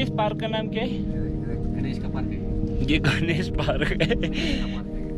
भाई इस पार्क का नाम क्या है? गणेश का पार्क है। ये गणेश पार्क है।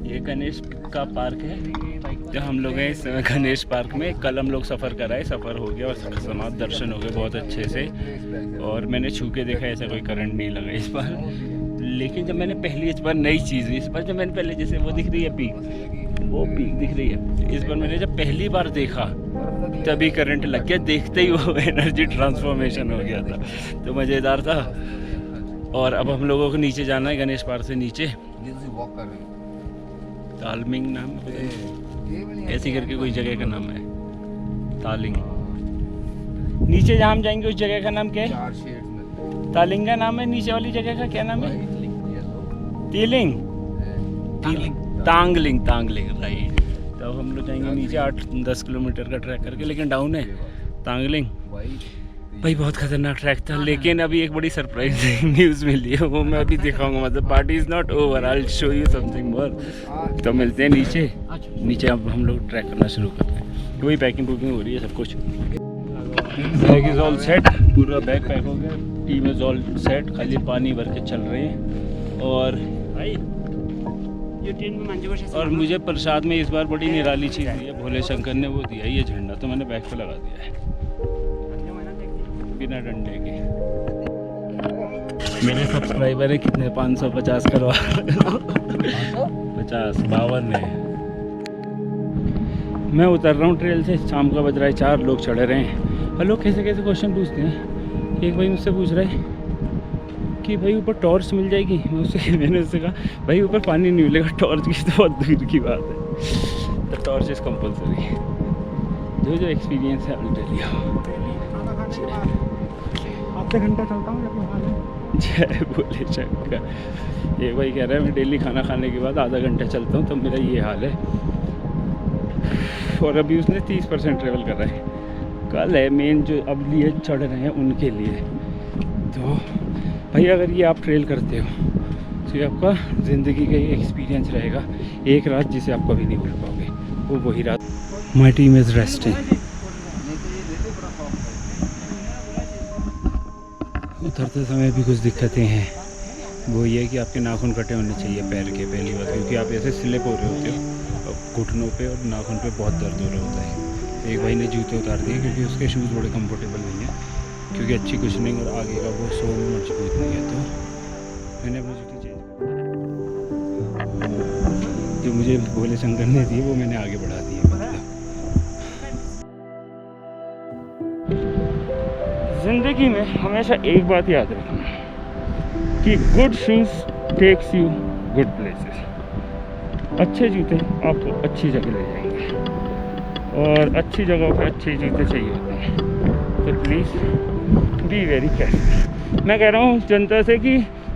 ये गणेश का पार्क है। तो हम लोग हैं इस गणेश पार्क में। कल हम लोग सफ़र कराए, सफ़र हो गया और समाप्त दर्शन हो गए बहुत अच्छे से। और मैंने छू के देखा, ऐसा कोई करंट नहीं लगा इस बार। लेकिन जब मैंने पहली इस बार नई चीज़, इस बार जब मैंने पहले जैसे वो दिख रही है पीक, वो पीक दिख रही है, इस बार मैंने जब पहली बार देखा तभी करंट लग गया। देखते ही वो एनर्जी ट्रांसफॉर्मेशन हो गया था, तो मज़ेदार था। और अब हम लोगों को नीचे जाना है, गणेश पार्क से नीचे। तालमिंग नाम ऐसी करके कोई जगह का नाम है, तालिंग। नीचे जहाँ हम जाएंगे उस जगह का नाम क्या है? तालिंग का नाम है। नीचे वाली जगह का क्या नाम है? तीलिंग, तांगलिंग, तांगलिंग राइट। तो हम लोग जाएंगे नीचे 8-10 किलोमीटर का ट्रैक करके, लेकिन डाउन है तांगलिंग। भाई बहुत खतरनाक ट्रैक था। लेकिन अभी एक बड़ी सरप्राइजिंग न्यूज़ मिली है, वो मैं अभी दिखाऊंगा। मतलब party is not over, I will show you something more. तो मिलते हैं नीचे। नीचे अब हम लोग ट्रैक करना शुरू करते हैं। वही पैकिंग वुकिंग हो रही है सब कुछ। बैग इज़ ऑल सेट, पूरा बैग पैक हो गया। टीम इज़ ऑल सेट, खाली पानी भर के चल रहे हैं। और भाई और मुझे प्रसाद में इस बार बड़ी निराली चीज़ दी है, भोले शंकर ने वो दिया ये झंडा, तो मैंने बैग पे लगा दिया है बिना डंडे के। मेरे सब्सक्राइबर है कितने? 550 करवा 50 52 है। मैं उतर रहा हूँ ट्रेल से, शाम का बज रहा है 4, लोग चढ़े रहे हैं। और लोग कैसे कैसे क्वेश्चन पूछते हैं। एक भाई मुझसे पूछ रहे हैं कि भाई ऊपर टॉर्च मिल जाएगी। मैंने उससे कहा भाई ऊपर पानी नहीं मिलेगा, टॉर्च की तो बहुत दूर की बात है। तो टॉर्च इज़ कंपलसरी। जो एक्सपीरियंस है आई टेल यू। आधे घंटा चलता हूँ। जय भोले शंकर। एक भाई कह रहा है मैं डेली खाना खाने के बाद आधा घंटा चलता हूँ, तो मेरा ये हाल है। और अभी उसने 30% ट्रेवल कर रहा है। कल है मेन जो अब लिए चढ़ रहे हैं उनके लिए। तो भाई अगर ये आप ट्रेल करते हो तो ये आपका ज़िंदगी का ही एक्सपीरियंस रहेगा। एक रात जिसे आप कभी नहीं भूल पाओगे, वो वही रात। My team is resting. उतरते समय भी कुछ दिक्कतें हैं। वो ये कि आपके नाखून कटे होने चाहिए पैर के, पहली बात, क्योंकि आप ऐसे स्लिप हो रहे होते हो और घुटनों पे और नाखून पे बहुत दर्द हो रहा होता है। एक भाई ने जूते उतार दिए क्योंकि उसके शूज़ बड़े कंफर्टेबल नहीं है, क्योंकि अच्छी कुशनिंग और आगे का वो सोल मजबूत नहीं है। तो मैंने अपने जूते चेंज, जो मुझे भोले शंकर ने दिए वो मैंने आगे बढ़ा दिए। ज़िंदगी में हमेशा एक बात याद रखना कि good shoes takes you good places. अच्छे जूते आपको अच्छी जगह ले जाएंगे और अच्छी जगह पे अच्छे जूते चाहिए होते हैं। तो प्लीज़ बी वेरी केयरफुल। मैं कह रहा हूँ जनता से कि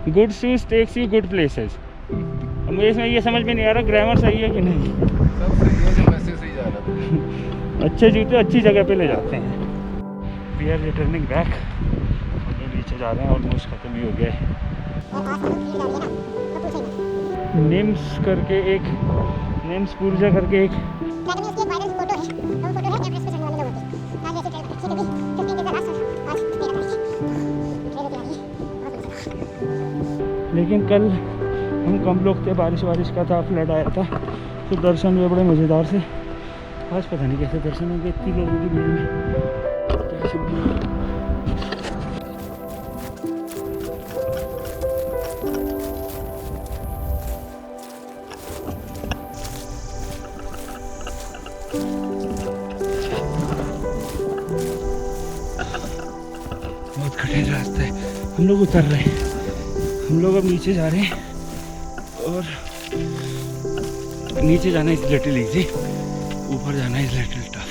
good shoes takes you good places. अब मुझे इसमें ये समझ में नहीं आ रहा ग्रामर सही है कि नहीं। सब सही है, जो मैसेज सही जा रहा था। अच्छे जूते अच्छी जगह पे ले जाते हैं। We are returning back. हम लोग नीचे जा रहे हैं, ऑलमोस्ट ख़त्म ही हो गया है। निम्स करके एक, निम्स पूर्जा करके एक, लेकिन कल हम कम लोग थे, बारिश का था, फ्लड आया था, तो दर्शन हुए बड़े मज़ेदार से। आज पता नहीं कैसे दर्शन होंगे इतनी लोगों की भीड़ में। बहुत कठिन रास्ता है। हम लोग उतर रहे हैं, हम लोग अब नीचे जा रहे हैं और नीचे जाना इज लिटिल इजी, ऊपर जाना इज लिटिल टफ।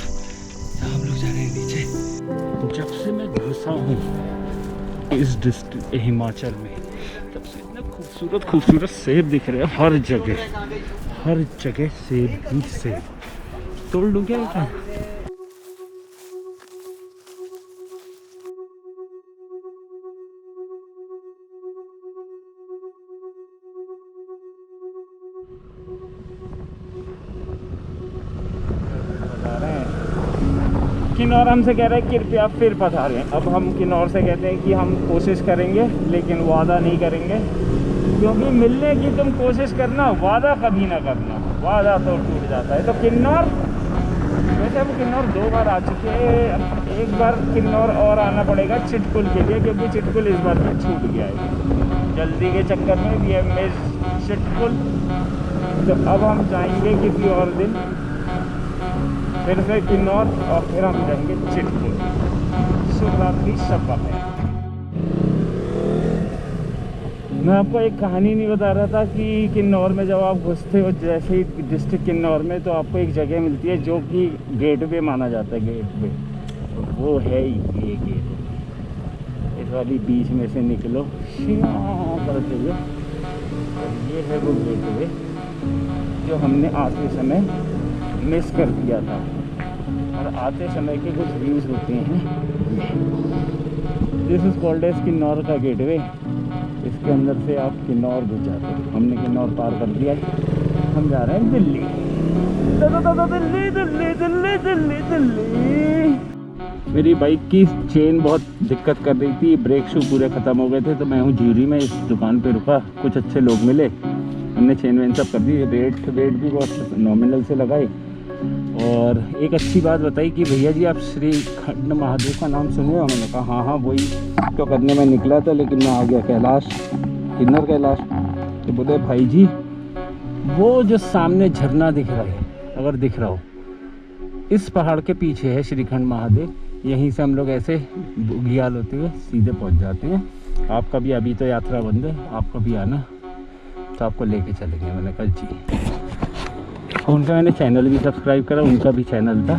हम लोग जा रहे हैं नीचे। जब से मैं घुसा हूँ इस डिस्ट्रिक्ट हिमाचल में, तब से इतने खूबसूरत खूबसूरत सेब दिख रहे हैं हर जगह सेब ही सेब। तोड़ लूँ क्या इतना? किन्नौर हमसे कह रहे हैं कृपया फिर पधारें। अब हम किन्नौर से कहते हैं कि हम कोशिश करेंगे लेकिन वादा नहीं करेंगे, क्योंकि मिलने की तुम कोशिश करना, वादा कभी ना करना, वादा तो टूट जाता है। तो किन्नौर, वैसे हम किन्नौर 2 बार आ चुके हैं, एक बार किन्नौर और आना पड़ेगा चिटकुल के लिए, क्योंकि चिटकुल इस बार भी छूट गया है जल्दी के चक्कर में, वी हैव मिस्ड चिटकुल। तो अब हम जाएंगे किसी और दिन फिर से किन्नौर और फिर हम जाएंगे चिटकुल। शुभ रात्रि, शब्बा है। मैं आपको एक कहानी नहीं बता रहा था कि किन्नौर में जब आप घुसते हो, जैसे ही डिस्ट्रिक्ट किन्नौर में, तो आपको एक जगह मिलती है जो कि गेटवे माना जाता है, गेटवे। वो है ये गेट, इस वाली बीच में से निकलो करते हुए, ये है वो गेटवे जो हमने आते समय मिस कर दिया था। और आते समय के कुछ व्यूज़ होते हैं। This is called as Kinnaur का गेटवे। इसके अंदर से आप किन्नौर घुस जाते हैं। हमने किन्नौर पार कर दिया है, हम जा रहे हैं दिल्ली। दिल्ली दिल्ली दिल्ली दिल्ली दिल्ली। मेरी बाइक की चेन बहुत दिक्कत कर रही थी, ब्रेक शू पूरे ख़त्म हो गए थे, तो मैं हूँ ज्यूरी में, इस दुकान पे रुका, कुछ अच्छे लोग मिले, हमने चेन वेन सब कर दी, रेट भी बहुत नॉमिनल से लगाए। और एक अच्छी बात बताई कि भैया जी आप श्रीखंड महादेव का नाम सुने हो? मैंने कहा हाँ हाँ वही तो करने में निकला था, लेकिन मैं आ गया कैलाश, किन्नर कैलाश। तो बोले भाई जी वो जो सामने झरना दिख रहा है, अगर दिख रहा हो, इस पहाड़ के पीछे है श्रीखंड महादेव, यहीं से हम लोग ऐसे बुगियाल होते हुए सीधे पहुंच जाते हैं। आपका भी अभी तो यात्रा बंद है, आपका भी आना तो आपको लेके चलेंगे। मैंने कहा जी। उनका मैंने चैनल भी सब्सक्राइब करा, उनका भी चैनल था।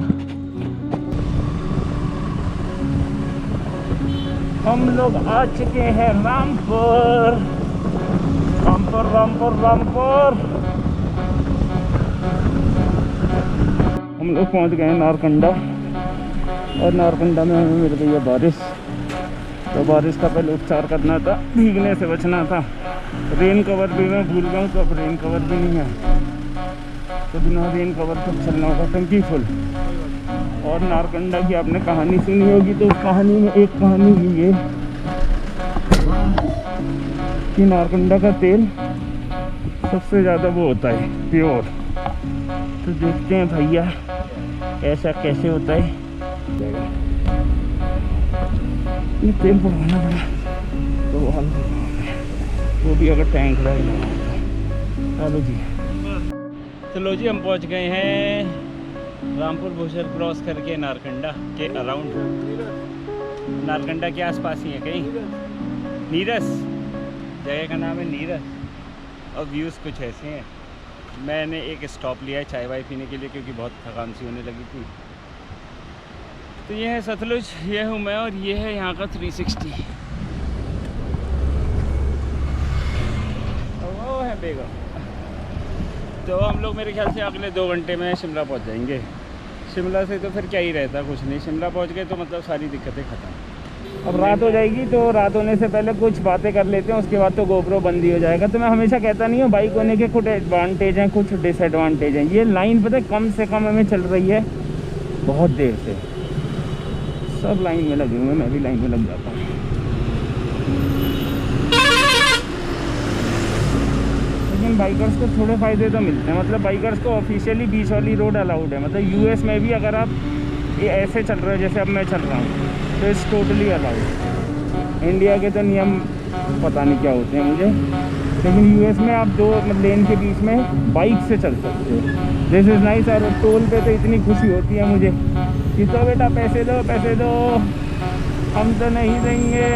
हम लोग आ चुके हैं रामपुर, रामपुर रामपुर रामपुर। हम लोग पहुंच गए हैं नारकंडा, और नारकंडा में हमें मिल गई है बारिश। तो बारिश का पहले उपचार करना था, भीगने से बचना था। रेन कवर भी मैं भूल गया हूँ, तो अब रेन कवर भी नहीं है, तो बिना रेन कवर तक चलना होगा टंकी फुल। और नारकंडा की आपने कहानी सुनी होगी, तो उस कहानी में एक कहानी भी है कि नारकंडा का तेल सबसे ज़्यादा वो होता है प्योर। तो देखते हैं भैया ऐसा कैसे होता है। ये तेल बढ़ाना पड़ा तो वो भी अगर टैंक रहेगा। चलो जी, चलो जी, हम पहुंच गए हैं रामपुर भूसर क्रॉस करके नारकंडा के अराउंड, नारकंडा के आसपास ही है कहीं। नीरस जगह का नाम है नीरस, और व्यूज़ कुछ ऐसे हैं। मैंने एक स्टॉप लिया है चाय वाय पीने के लिए, क्योंकि बहुत थकान सी होने लगी थी। तो ये है सतलुज, ये हूँ मैं, और ये है यहाँ का 360, और वो है बेगम। तो हम लोग मेरे ख्याल से अगले 2 घंटे में शिमला पहुँच जाएंगे। शिमला से तो फिर क्या ही रहता, कुछ नहीं, शिमला पहुँच गए तो मतलब सारी दिक्कतें ख़त्म। अब रात हो जाएगी, तो रात होने से पहले कुछ बातें कर लेते हैं, उसके बाद तो गोप्रो बंद ही हो जाएगा। तो मैं हमेशा कहता नहीं हूँ, बाइक होने के कुछ एडवांटेज हैं, कुछ डिसएडवांटेज हैं। ये लाइन पता है कम से कम हमें चल रही है बहुत देर से, सब लाइन में लगे हुए, मैं भी लाइन में लग जाता हूँ। लेकिन बाइकर्स को थोड़े फ़ायदे तो मिलते हैं, मतलब बाइकर्स को ऑफिशियली बीच वाली रोड अलाउड है। मतलब यूएस में भी अगर आप ये ऐसे चल रहे हो जैसे अब मैं चल रहा हूँ, तो इट्स टोटली अलाउड। इंडिया के तो नियम पता नहीं क्या होते हैं मुझे, लेकिन यूएस में आप 2 लेन के बीच में बाइक से चल सकते हो। This is nice. और टोल पे तो इतनी खुशी होती है मुझे कि तो बेटा पैसे दो, हम तो नहीं देंगे।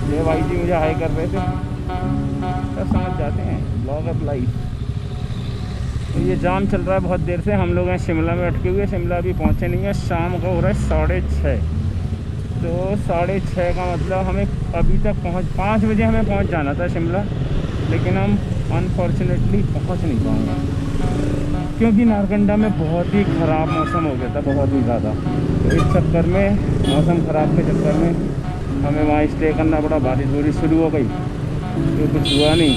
ये भाई जी मुझे हाई कर रहे थे, सब समझ जाते हैं, ब्लॉग ऑफ लाइफ। तो ये जाम चल रहा है बहुत देर से। हम लोग हैं शिमला में अटके हुए, शिमला अभी पहुँचे नहीं है, शाम का हो रहा है 6:30। तो 6:30 का मतलब हमें अभी तक 5 बजे हमें पहुँच जाना था शिमला, लेकिन हम अनफॉर्चुनेटली पहुँच नहीं पाएंगे, क्योंकि नारकंडा में बहुत ही ख़राब मौसम हो गया था, बहुत ही ज़्यादा। तो इस चक्कर में, मौसम ख़राब के चक्कर में हमें वहाँ स्टे करना पड़ा। बारिश शुरू हो गई तो कुछ हुआ नहीं,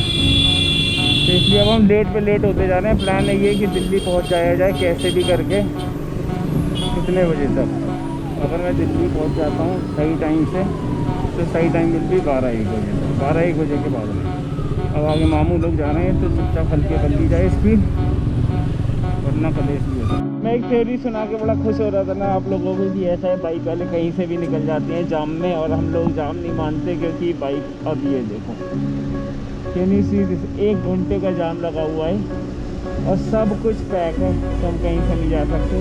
तो इसलिए अब हम लेट पे लेट होते जा रहे हैं। प्लान है ये कि दिल्ली पहुंच जाया जाए कैसे भी करके, क्योंकि इतने बजे तक। अगर मैं दिल्ली पहुंच जाता हूँ सही टाइम से तो सही टाइम मिलती है 12-1 बजे तक, 12-1 बजे के बाद में। अब आगे मामू लोग जा रहे हैं तो चुपचाप हल्के कर ली जाए स्पीड, वरना कलेश भी होता है। मैं एक थ्योरी सुना के बड़ा खुश हो रहा था ना आप लोगों को कि ऐसा है बाइक वाले कहीं से भी निकल जाती हैं जाम में, और हम लोग जाम नहीं मानते क्योंकि बाइक, अब ये देखो कैन सी 1 घंटे का जाम लगा हुआ है और सब कुछ पैक है, तो हम कहीं से नहीं जा सकते।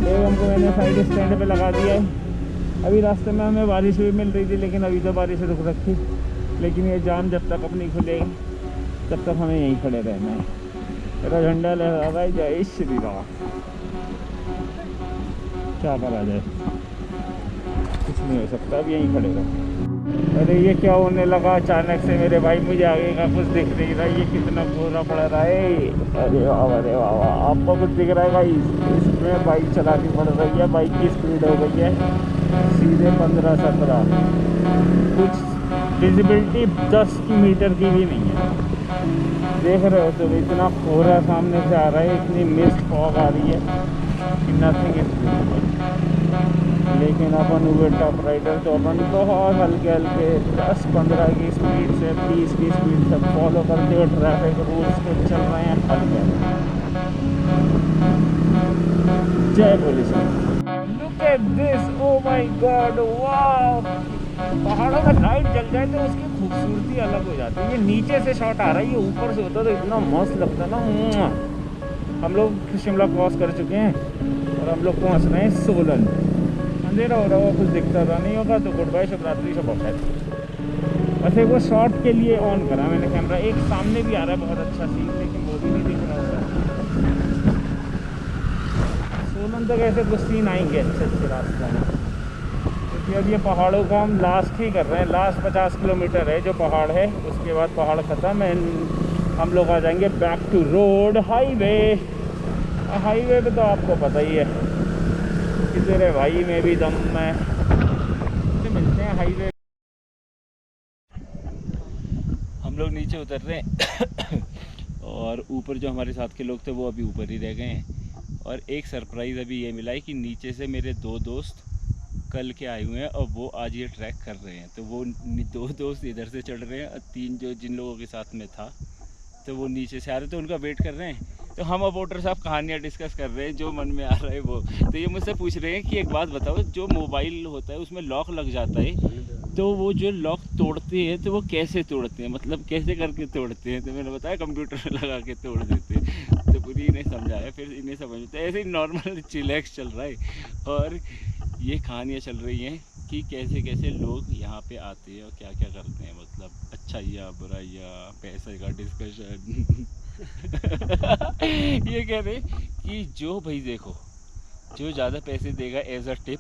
एवं को मैंने साइड स्टैंड पे लगा दिया है। अभी रास्ते में हमें बारिश भी मिल रही थी, लेकिन अभी तो बारिश रुक रखी। लेकिन ये जाम जब तक अपनी खुलेगी तब तक हमें यहीं खड़े रहना है। मेरा झंडा लहरा रहा है, जय श्री राम। क्या करा जाए, कुछ नहीं हो सकता, अब यहीं खड़े रहो। अरे ये क्या होने लगा अचानक से मेरे भाई, मुझे आगे का कुछ दिख नहीं रहा, ये कितना कोहरा पड़ रहा है। अरे वाह आपको कुछ दिख रहा है भाई? इसमें बाइक चलानी पड़ रही है, बाइक की स्पीड हो गई है सीधे 15-17, कुछ विजिबिलिटी 10 मीटर की भी नहीं है। देख रहे हो तो इतना कोहरा सामने से आ रहा है, इतनी मिस्ट फॉग आ रही है कि नथिंग इज विजिबल। लेकिन अपन हुए टॉप राइडर तो अपन बहुत हल्के हल्के 10-15 की स्पीड से 20 की स्पीड से फॉलो करते हुए ट्रैफिक रूल्स को चल रहे हैं हल्के। जय police. Look at this, oh my God, wow. पहाड़ों में लाइट जल जाए तो उसकी खूबसूरती अलग हो जाती है। ये नीचे से शॉट आ रहा है, ये ऊपर से होता तो इतना मस्त लगता ना। हम लोग शिमला क्रॉस कर चुके हैं और हम लोग पहुंच रहे हैं सोलन। अंधेरा हो रहा होगा, कुछ दिखता रहा नहीं होगा तो गुड बाय, शिवरात्रि, शब खैर। वैसे वो शॉट के लिए ऑन करा मैंने कैमरा। एक सामने भी आ रहा है बहुत अच्छा सीन, लेकिन वो भी नहीं दिख रहा होगा। सोलन तक ऐसे कुछ सीन आएंगे अच्छे अच्छे रास्ते में, क्योंकि अब ये पहाड़ों को हम लास्ट ही कर रहे हैं। लास्ट 50 किलोमीटर है जो पहाड़ है, उसके बाद पहाड़ ख़त्म है। हम लोग आ जाएंगे back to road highway. Highway पे तो आपको पता ही है कि तेरे भाई में भी दम है। तो मिलते हैं हाईवे। हम लोग नीचे उतर रहे हैं और ऊपर जो हमारे साथ के लोग थे वो अभी ऊपर ही रह गए हैं। और एक सरप्राइज़ अभी ये मिला है कि नीचे से मेरे 2 दोस्त कल के आए हुए हैं और वो आज ये ट्रैक कर रहे हैं। तो वो 2 दोस्त इधर से चढ़ रहे हैं और 3 जो जिन लोगों के साथ में था तो वो नीचे से आ रहे, तो उनका वेट कर रहे हैं। तो हम अब वोटर साहब कहानियाँ डिस्कस कर रहे हैं जो मन में आ रहा है वो। तो ये मुझसे पूछ रहे हैं कि एक बात बताओ, जो मोबाइल होता है उसमें लॉक लग जाता है, तो वो जो लॉक तोड़ते हैं तो वो कैसे तोड़ते हैं, मतलब कैसे करके तोड़ते हैं? तो मैंने बताया कंप्यूटर में लगा के तोड़ देते हैं। तो पूरी इन्हें समझाया, फिर इन्हें समझ में ऐसे ही नॉर्मल चिलैक्स चल रहा है और ये कहानियाँ चल रही हैं कि कैसे कैसे लोग यहाँ पे आते हैं और क्या क्या करते हैं, मतलब अच्छाइयाँ बुराइयाँ, पैसे का डिस्कशन। ये कह रहे कि जो भाई देखो, जो ज़्यादा पैसे देगा एज अ टिप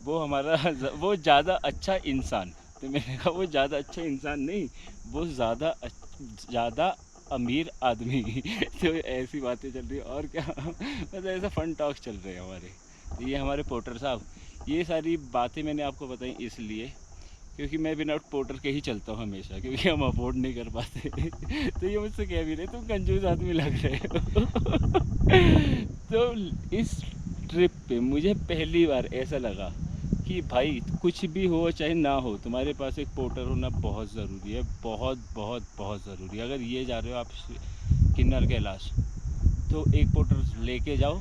वो हमारा वो ज़्यादा अच्छा इंसान। तो मैंने कहा वो ज़्यादा अच्छा इंसान नहीं, वो ज़्यादा अमीर आदमी। तो ऐसी बातें चल रही है और क्या, मतलब ऐसा फन टॉक चल रहे हैं हमारे। तो ये हमारे पोर्टर साहब, ये सारी बातें मैंने आपको बताई इसलिए क्योंकि मैं बिना पोर्टर के ही चलता हूँ हमेशा, क्योंकि हम अफोर्ड नहीं कर पाते। तो ये मुझसे कह भी रहे तुम कंजूस आदमी लग रहे हो। तो इस ट्रिप पे मुझे पहली बार ऐसा लगा कि भाई कुछ भी हो चाहे ना हो, तुम्हारे पास एक पोर्टर होना बहुत ज़रूरी है, बहुत बहुत बहुत ज़रूरी है। अगर ये जा रहे हो आप किन्नर कैलाश तो एक पोर्टर लेके जाओ,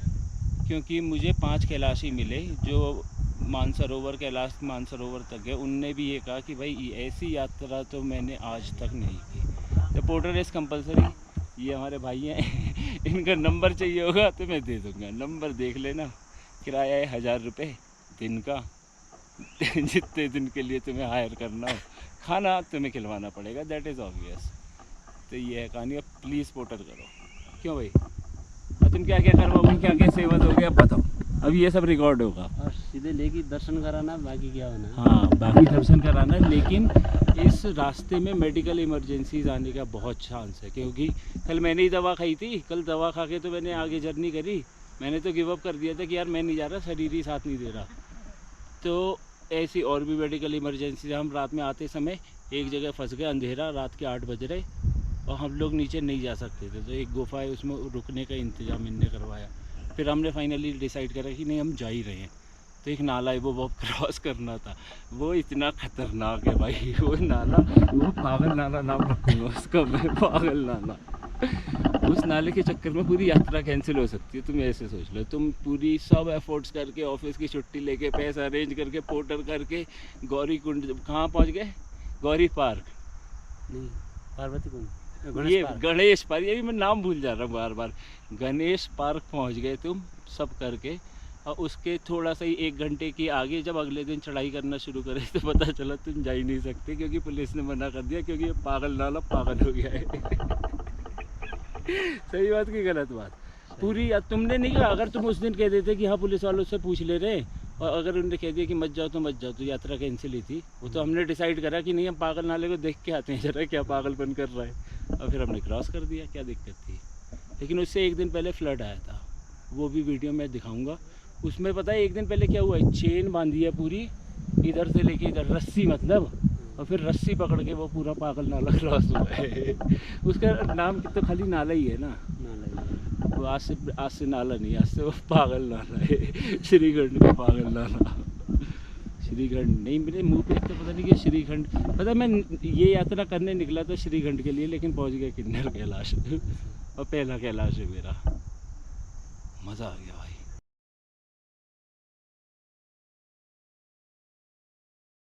क्योंकि मुझे 5 कैलाशी मिले जो मानसरोवर कैलाश मानसरोवर तक गए, उनने भी ये कहा कि भाई ऐसी यात्रा तो मैंने आज तक नहीं की। तो पोर्टर इज़ कंपलसरी। ये हमारे भाई हैं। इनका नंबर चाहिए होगा तो मैं दे दूँगा, नंबर देख लेना। किराया है 1000 रुपये दिन का। जितने दिन के लिए तुम्हें हायर करना हो, खाना तुम्हें खिलवाना पड़ेगा, दैट इज़ ऑब्वियस। तो ये है कहानी। अब प्लीज़ पोर्टर करो। क्यों भाई, और तुम क्या क्या करवाओगे, क्या क्या सेवा दोगे अब बताओ। अब ये सब रिकॉर्ड होगा और सीधे लेके दर्शन कराना, बाकी क्या होना। हाँ, बाकी दर्शन कराना। लेकिन इस रास्ते में मेडिकल इमरजेंसीज आने का बहुत चांस है, क्योंकि कल मैंने ही दवा खाई थी। कल दवा खा के तो मैंने आगे जर्नी करी, मैंने तो गिव अप कर दिया था कि यार मैं नहीं जा रहा, शरीर ही साथ नहीं दे रहा। तो ऐसी और भी मेडिकल इमरजेंसी। हम रात में आते समय एक जगह फंस गए, अंधेरा, रात के 8 बज रहे और हम लोग नीचे नहीं जा सकते थे। तो एक गुफा है, उसमें रुकने का इंतज़ाम इनने करवाया। फिर हमने फाइनली डिसाइड करा कि नहीं, हम जा ही रहे हैं। तो एक नाला है वो क्रॉस करना था। वो इतना खतरनाक है भाई वो नाला, वो पागल नाला नाम रखूँगा उसका मैं, पागल नाला। उस नाले के चक्कर में पूरी यात्रा कैंसिल हो सकती है। तुम ऐसे सोच लो, तुम पूरी सब एफर्ट्स करके ऑफिस की छुट्टी लेके पैसा अरेंज करके पोर्टर करके गौरी कुंड कहाँ पहुँच गए, गौरी पार्क नहीं, पार्वती कुंड, ये गणेश पार्क। गणेश पार्क, ये भी मैं नाम भूल जा रहा हूँ बार बार। गणेश पार्क पहुँच गए तुम सब करके, और उसके थोड़ा सा ही 1 घंटे की आगे जब अगले दिन चढ़ाई करना शुरू करे तो पता चला तुम जा ही नहीं सकते, क्योंकि पुलिस ने मना कर दिया, क्योंकि ये पागल नाला पागल हो गया है। सही बात की गलत बात पूरी। तुमने नहीं कहा, अगर तुम उस दिन कह देते कि हाँ पुलिस वालों से पूछ ले रहे, और अगर उन्होंने कह दिया कि मत जाओ तो मत जाओ, तो यात्रा कैंसिल ही थी। वो तो हमने डिसाइड करा कि नहीं हम पागल नाले को देख के आते हैं जरा क्या पागलपन कर रहा है, और फिर हमने क्रॉस कर दिया, क्या दिक्कत थी। लेकिन उससे 1 दिन पहले फ्लड आया था, वो भी वीडियो में दिखाऊंगा। उसमें पता है 1 दिन पहले क्या हुआ है, चेन बांधी है पूरी इधर से लेके इधर, रस्सी मतलब, और फिर रस्सी पकड़ के वो पूरा पागल नाला क्रॉस हुआ है। उसका नाम तो खाली नाला ही है ना, नाला ही है। वो आज से नाला नहीं, आज से वो पागल नाला है, श्रीखंड का पागल नाला। श्रीखंड नहीं, मेरे मुंह पे तो पता नहीं कि श्रीखंड, पता है मैं ये यात्रा करने निकला था श्रीखंड के लिए, लेकिन पहुंच गया किन्नर कैलाश, और पहला कैलाश है मेरा। मज़ा आ गया भाई।